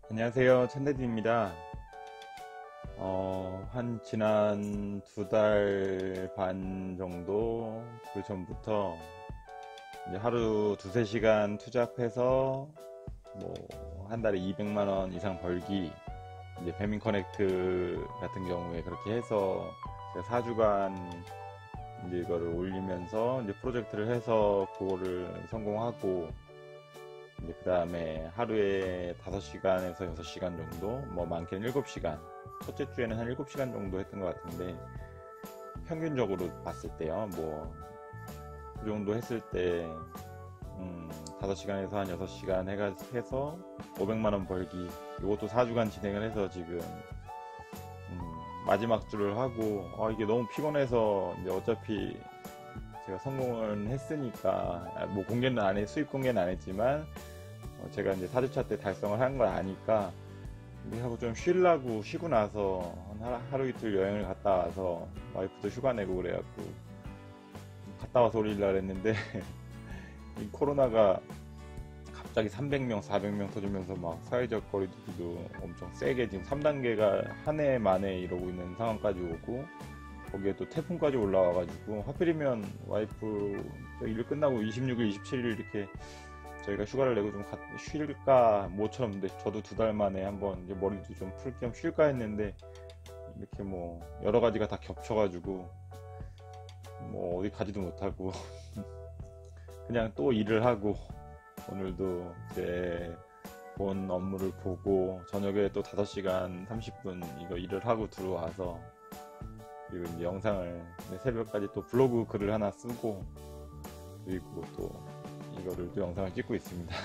안녕하세요. 천대진입니다. 지난 2달 반 정도 그 전부터 이제 하루 두세 시간 투잡해서 뭐 한 달에 200만 원 이상 벌기, 이제 배민 커넥트 같은 경우에 그렇게 해서 제가 4주간 이제 이거를 올리면서 이제 프로젝트를 해서 그거를 성공하고, 이제 그 다음에 하루에 5시간에서 6시간 정도, 뭐 많게는 7시간, 첫째 주에는 한 7시간 정도 했던 것 같은데, 평균적으로 봤을 때요, 뭐 그 정도 했을 때 5시간에서 한 6시간 해서 500만 원 벌기. 이것도 4주간 진행을 해서 지금 마지막 주를 하고, 이게 너무 피곤해서 이제 어차피 제가 성공을 했으니까, 뭐 공개는 안 해, 수입 공개는 안 했지만 제가 이제 4주차 때 달성을 한 걸 아니까 이게 하고 좀 쉬려고, 쉬고 나서 한 하루 이틀 여행을 갔다 와서 와이프도 휴가 내고 그래갖고 갔다 와서 올리려고 했는데 이 코로나가 갑자기 300명, 400명 터지면서 막 사회적 거리두기도 엄청 세게 지금 3단계가 한 해 만에 이러고 있는 상황까지 오고, 거기에 또 태풍까지 올라와가지고 하필이면 와이프 일 끝나고 26일, 27일 이렇게 저희가 휴가를 내고 좀 쉴까 모처럼, 근데 저도 2달 만에 한번 이제 머리도 좀 풀 겸 쉴까 했는데 이렇게 뭐 여러 가지가 다 겹쳐가지고 뭐 어디 가지도 못하고 그냥 또 일을 하고, 오늘도 이제 본 업무를 보고 저녁에 또 5시간 30분 이거 일을 하고 들어와서, 그리고 이제 영상을 새벽까지 또 블로그 글을 하나 쓰고, 그리고 또 이거를 또 영상을 찍고 있습니다.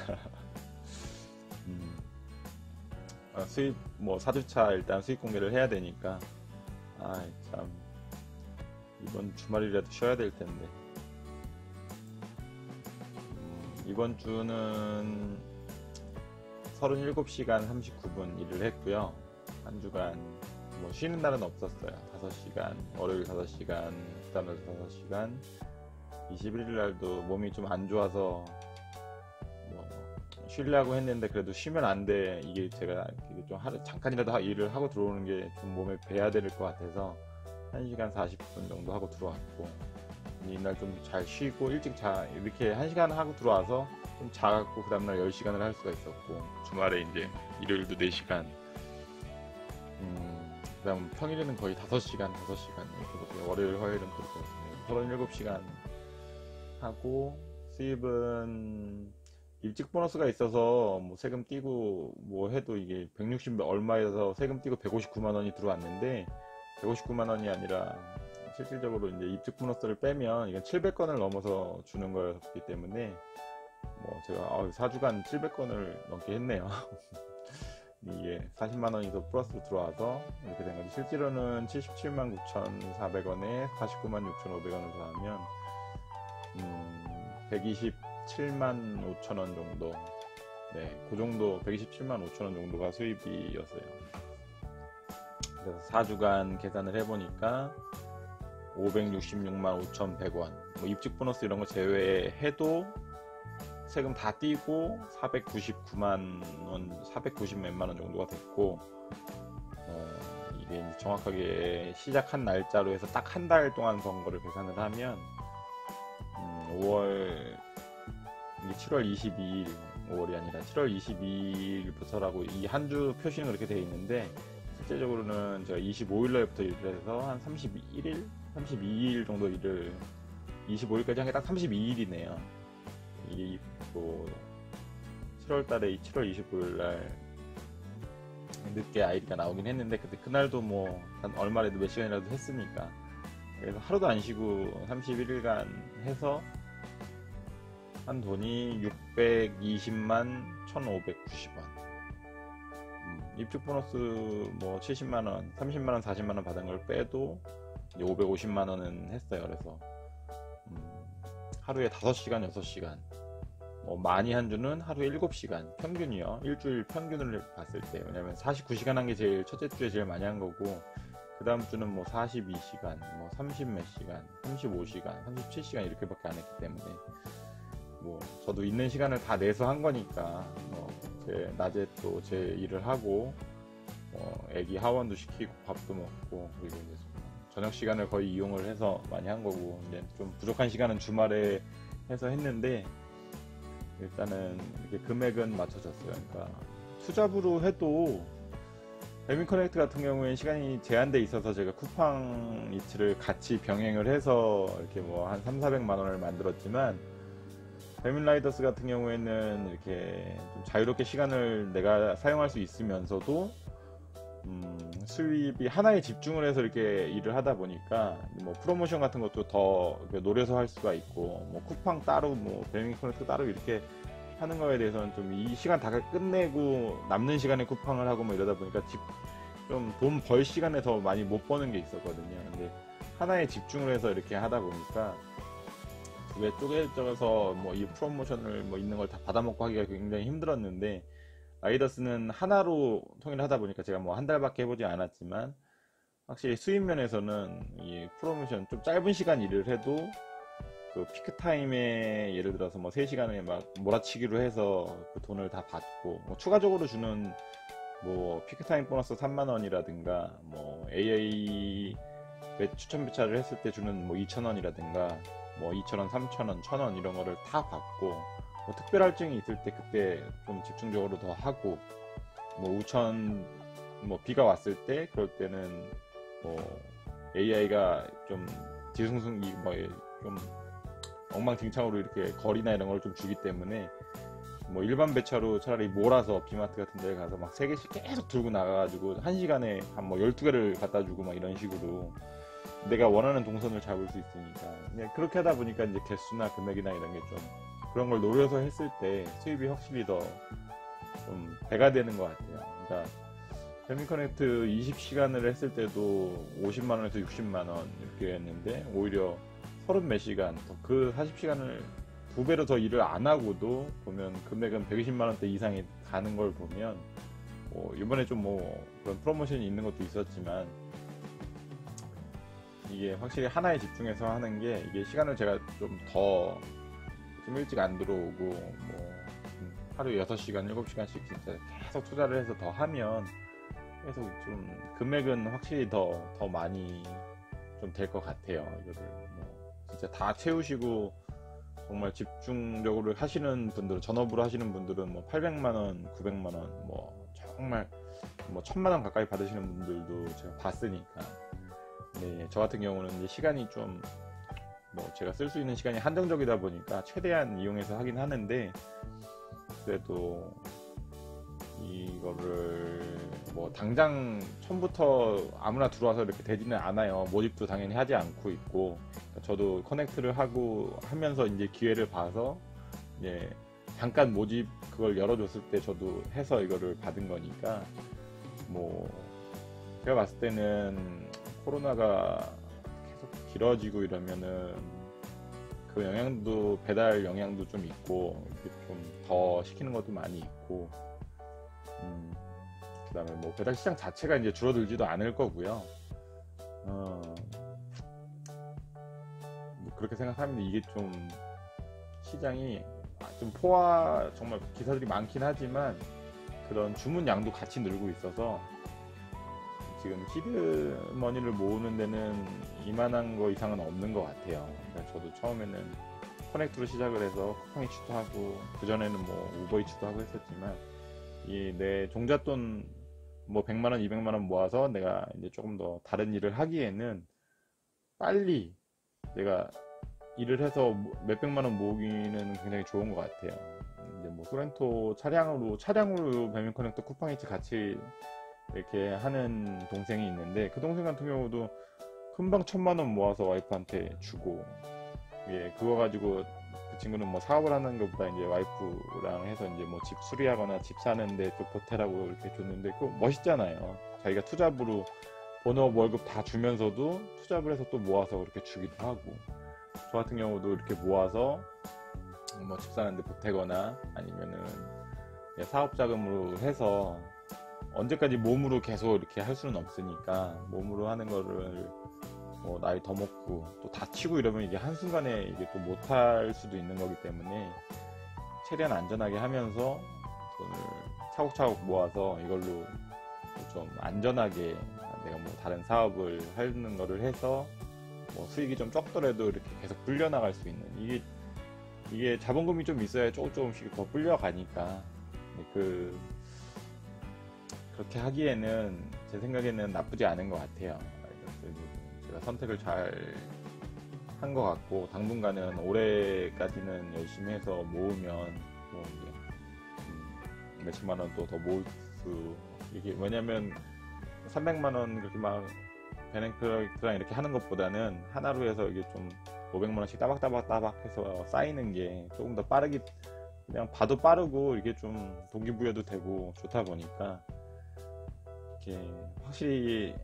음, 수입 뭐 4주차 일단 수입 공개를 해야 되니까, 참 이번 주말이라도 쉬어야 될 텐데. 이번 주는 37시간 39분 일을 했고요. 한 주간 뭐 쉬는 날은 없었어요. 5시간, 월요일 5시간, 그다음날 5시간, 21일 날도 몸이 좀 안 좋아서 뭐 쉬려고 했는데, 그래도 쉬면 안 돼. 이게 제가 좀 하루 잠깐이라도 일을 하고 들어오는 게 좀 몸에 배야 될 것 같아서 1시간 40분 정도 하고 들어왔고, 이날 좀 잘 쉬고 일찍 이렇게 1시간 하고 들어와서 좀 자갖고 그 다음날 10시간을 할 수가 있었고, 주말에 이제 일요일도 4시간, 그 다음 평일에는 거의 5시간 이렇게, 월요일 화요일은 그렇게 37시간 하고, 수입은 일찍 보너스가 있어서 뭐 세금 떼고 뭐 해도 이게 160 얼마에서 세금 떼고 159만 원이 들어왔는데, 159만 원이 아니라 실질적으로 이제 입직 보너스를 빼면 이건 700건을 넘어서 주는 거였기 때문에, 뭐 제가 4주간 700건을 넘게 했네요. 이게 40만 원이 더 플러스로 들어와서 이렇게 된 거지. 실제로는 77만 9,400원에 49만 6,500원을 더하면 127만 5천 원 정도, 네, 그 정도, 127만 5천 원 정도가 수입이었어요. 그래서 4주간 계산을 해보니까 566만 5,100원, 뭐 입직 보너스 이런 거 제외해도 세금 다 떼고 499만 원, 490 몇만 원 정도가 됐고, 이게 이제 정확하게 시작한 날짜로 해서 딱 한 달 동안 번 거를 계산을 하면 5월, 이게 7월 22일, 5월이 아니라 7월 22일부터라고 이 한 주 표시는 그렇게 되어 있는데, 실제적으로는 제가 25일 날부터 일을 해서 한 31일, 32일 정도 일을, 25일까지 한 게 딱 32일이네요. 이게 또 7월 달에 7월 25일 날 늦게 아이디가 나오긴 했는데, 그때 그날도 뭐 한 얼마라도 몇 시간이라도 했으니까, 그래서 하루도 안 쉬고 31일간 해서 한 돈이 620만 1,590원. 입주 보너스 뭐 70만원, 30만원, 40만원 받은 걸 빼도 550만원은 했어요. 그래서 하루에 5시간, 6시간, 뭐 많이 한 주는 하루에 7시간, 평균이요. 일주일 평균을 봤을 때. 왜냐면 49시간 한 게 제일 첫째 주에 제일 많이 한 거고, 그 다음 주는 뭐 42시간, 뭐 30 몇 시간, 35시간, 37시간 이렇게밖에 안 했기 때문에, 뭐 저도 있는 시간을 다 내서 한 거니까 뭐 이제 낮에 또 제 일을 하고 애기 하원도 시키고 밥도 먹고 그리고 이제 저녁 시간을 거의 이용을 해서 많이 한 거고 이제 좀 부족한 시간은 주말에 해서 했는데 일단은 이렇게 금액은 맞춰졌어요. 그러니까 투잡으로 해도 배민 커넥트 같은 경우에는 시간이 제한돼 있어서 제가 쿠팡 이츠를 같이 병행을 해서 이렇게 뭐 한 3,400만 원을 만들었지만 배민 라이더스 같은 경우에는 이렇게 좀 자유롭게 시간을 내가 사용할 수 있으면서도 수입이 하나에 집중을 해서 이렇게 일을 하다 보니까 뭐 프로모션 같은 것도 더 노려서 할 수가 있고 뭐 쿠팡 따로 뭐 배민 커넥트 따로 이렇게 하는 거에 대해서는 좀 이 시간 다 끝내고 남는 시간에 쿠팡을 하고 뭐 이러다 보니까 좀 돈 벌 시간에 더 많이 못 버는 게 있었거든요. 근데 하나에 집중을 해서 이렇게 하다 보니까 두 개 쪼개져서 뭐 이 프로모션을 뭐 있는 걸 다 받아먹고 하기가 굉장히 힘들었는데 라이더스는 하나로 통일하다 보니까 제가 뭐 한 달밖에 해보지 않았지만 확실히 수입 면에서는 이 프로모션 좀 짧은 시간 일을 해도 그 피크 타임에 예를 들어서 뭐 3시간에 막 몰아치기로 해서 그 돈을 다 받고 뭐 추가적으로 주는 뭐 피크 타임 보너스 3만 원이라든가 뭐 AA 추천 배차를 했을 때 주는 뭐 2,000원이라든가 뭐 2,000원, 3,000원, 1,000원 이런 거를 다 받고 뭐 특별 할증이 있을 때 그때 좀 집중적으로 더 하고 뭐 우천 뭐 비가 왔을 때 그럴 때는 뭐 AI가 좀 뒤숭숭 뭐좀 엉망진창으로 이렇게 거리나 이런 걸 좀 주기 때문에 뭐 일반 배차로 차라리 몰아서 비마트 같은 데 가서 막 3개씩 계속 들고 나가가지고 1시간에 한 뭐 12개를 갖다 주고 막 이런 식으로 내가 원하는 동선을 잡을 수 있으니까 그냥 그렇게 하다 보니까 이제 개수나 금액이나 이런 게 좀 그런 걸 노려서 했을 때 수입이 확실히 더 좀 배가 되는 것 같아요. 그러니까 배민 커넥트 20시간을 했을 때도 50만원에서 60만원 이렇게 했는데 오히려 30 몇 시간 그 40시간을 2배로 더 일을 안 하고도 보면 금액은 120만원대 이상이 가는 걸 보면 뭐 이번에 좀 뭐 그런 프로모션이 있는 것도 있었지만 이게 확실히 하나에 집중해서 하는 게 이게 시간을 제가 좀 일찍 안 들어오고 뭐 하루 6시간 7시간씩 진짜 계속 투자를 해서 더 하면 계속 좀 금액은 확실히 더 많이 좀 될 것 같아요. 이거를 뭐 진짜 다 채우시고 정말 집중적으로 하시는 분들, 전업으로 하시는 분들은 뭐 800만원, 900만원, 뭐 정말 뭐 1000만원 가까이 받으시는 분들도 제가 봤으니까. 네, 저 같은 경우는 이제 시간이 좀 뭐 제가 쓸 수 있는 시간이 한정적이다 보니까 최대한 이용해서 하긴 하는데 그래도 이거를 뭐 당장 처음부터 아무나 들어와서 이렇게 되지는 않아요. 모집도 당연히 하지 않고 있고 저도 커넥트를 하고 하면서 이제 기회를 봐서 이제 잠깐 모집 그걸 열어줬을 때 저도 해서 이거를 받은 거니까 뭐 제가 봤을 때는 코로나가 계속 길어지고 이러면은 그 영향도 배달 영향도 좀 있고 좀 더 시키는 것도 많이 있고 그 다음에 뭐 배달 시장 자체가 이제 줄어들지도 않을 거고요. 뭐 그렇게 생각하면 이게 좀 시장이 좀 정말 기사들이 많긴 하지만 그런 주문 양도 같이 늘고 있어서 지금 시드머니를 모으는 데는 이만한 거 이상은 없는 것 같아요. 그러니까 저도 처음에는 커넥트로 시작을 해서 쿠팡이츠도 하고 그전에는 뭐 우버이츠도 하고 했었지만 이 내 종잣돈 뭐 100만원, 200만원 모아서 내가 이제 조금 더 다른 일을 하기에는 빨리 내가 일을 해서 몇백만원 모으기는 굉장히 좋은 것 같아요. 이제 뭐 소렌토 차량으로 배민 커넥터 쿠팡이츠 같이 이렇게 하는 동생이 있는데 그 동생 같은 경우도 금방 1000만원 모아서 와이프한테 주고 예, 그거 가지고 그 친구는 뭐 사업을 하는 것보다 이제 와이프랑 해서 이제 뭐 집 수리하거나 집 사는데 좀 보태라고 이렇게 줬는데 그거 멋있잖아요. 자기가 투잡으로 본업 월급 다 주면서도 투잡을 해서 또 모아서 그렇게 주기도 하고 저 같은 경우도 이렇게 모아서 뭐 집 사는데 보태거나 아니면은 사업 자금으로 해서 언제까지 몸으로 계속 이렇게 할 수는 없으니까 몸으로 하는 거를 뭐 나이 더 먹고 또 다치고 이러면 이게 한순간에 이게 또 못할 수도 있는 거기 때문에 최대한 안전하게 하면서 돈을 차곡차곡 모아서 이걸로 좀 안전하게 내가 뭐 다른 사업을 하는 거를 해서 뭐 수익이 좀 적더라도 이렇게 계속 불려나갈 수 있는 이게 자본금이 좀 있어야 조금씩 더 불려가니까 그 그렇게 하기에는 제 생각에는 나쁘지 않은 것 같아요. 제가 선택을 잘 한 것 같고 당분간은 올해까지는 열심히 해서 모으면 또 이제 몇십만 원 또 더 모을 수 이게 왜냐면 300만 원 그렇게 막 베네크랑 이렇게 하는 것보다는 하나로 해서 이게 좀 500만 원씩 따박따박 해서 쌓이는 게 조금 더 빠르게 그냥 봐도 빠르고 이게 좀 동기부여도 되고 좋다 보니까 이렇게 확실히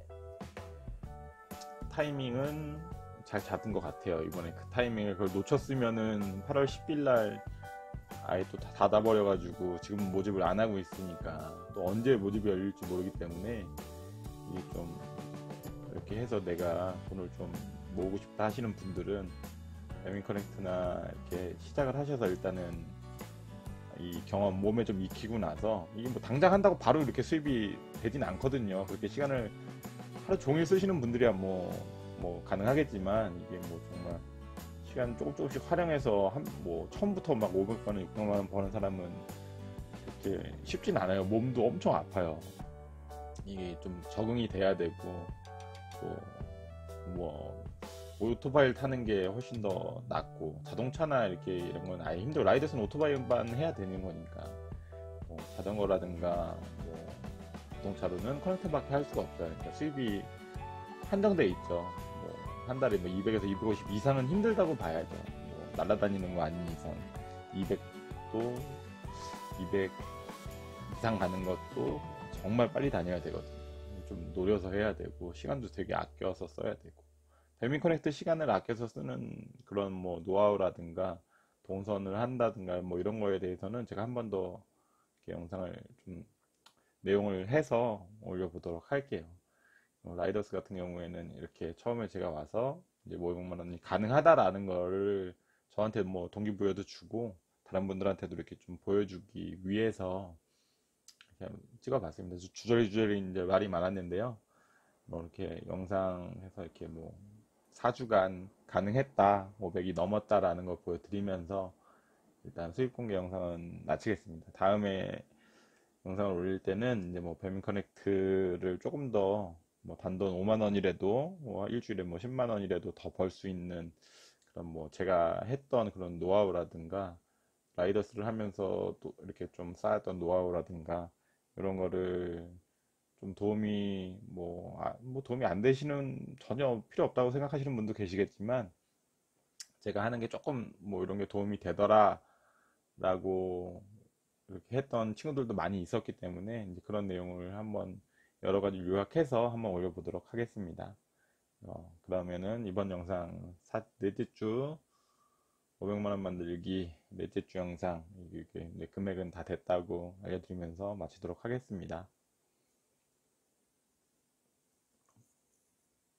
타이밍은 잘 잡은 것 같아요. 이번에 그 타이밍을 그걸 놓쳤으면은 8월 10일 날 아예 또 다 닫아버려가지고 지금 모집을 안 하고 있으니까 또 언제 모집이 열릴지 모르기 때문에 이게 좀 이렇게 해서 내가 돈을 좀 모으고 싶다 하시는 분들은 배민 커넥트나 이렇게 시작을 하셔서 일단은 이 경험 몸에 좀 익히고 나서 이게 뭐 당장 한다고 바로 이렇게 수입이 되진 않거든요. 그렇게 시간을 하루 종일 쓰시는 분들이야 뭐 가능하겠지만 이게 뭐 정말 시간 조금씩 활용해서 뭐 처음부터 막 500만 원, 600만 원 버는 사람은 그렇게 쉽진 않아요. 몸도 엄청 아파요. 이게 좀 적응이 돼야 되고 또 뭐 오토바이를 타는 게 훨씬 더 낫고 자동차나 이렇게 이런 건 아예 힘들어. 라이더스는 오토바이만 해야 되는 거니까 뭐 자전거라든가 뭐 자동차로는 커넥트밖에 할 수가 없어요. 그러니까 수입이 한정돼 있죠. 뭐 한 달에 뭐 200에서 250 이상은 힘들다고 봐야죠. 뭐 날아다니는 거 아닌 이상 200도 200 이상 가는 것도 정말 빨리 다녀야 되거든요. 좀 노려서 해야 되고 시간도 되게 아껴서 써야 되고 배민 커넥트 시간을 아껴서 쓰는 그런 뭐 노하우라든가 동선을 한다든가 뭐 이런 거에 대해서는 제가 한 번 더 영상을 좀 내용을 해서 올려보도록 할게요. 라이더스 같은 경우에는 이렇게 처음에 제가 와서 이제 500만 원이 가능하다라는 거를 저한테 뭐 동기부여도 주고 다른 분들한테도 이렇게 좀 보여주기 위해서 그냥 찍어봤습니다. 주저리 이제 말이 많았는데요. 뭐 이렇게 영상에서 이렇게 뭐 4주간 가능했다, 500이 넘었다라는 걸 보여드리면서 일단 수익 공개 영상은 마치겠습니다. 다음에 영상을 올릴 때는 이제 뭐 배민 커넥트를 조금 더 뭐 단돈 5만 원이라도 뭐 일주일에 뭐 10만 원이라도 더 벌 수 있는 그런 뭐 제가 했던 그런 노하우라든가 라이더스를 하면서 또 이렇게 좀 쌓았던 노하우라든가 이런 거를 좀 도움이 뭐 도움이 안 되시는 전혀 필요 없다고 생각하시는 분도 계시겠지만 제가 하는 게 조금 뭐 이런 게 도움이 되더라 라고 이렇게 했던 친구들도 많이 있었기 때문에 이제 그런 내용을 한번 여러 가지 요약해서 한번 올려보도록 하겠습니다. 그러면은 이번 영상 넷째 주 500만 원 만들기 넷째 주 영상 이게 금액은 다 됐다고 알려드리면서 마치도록 하겠습니다.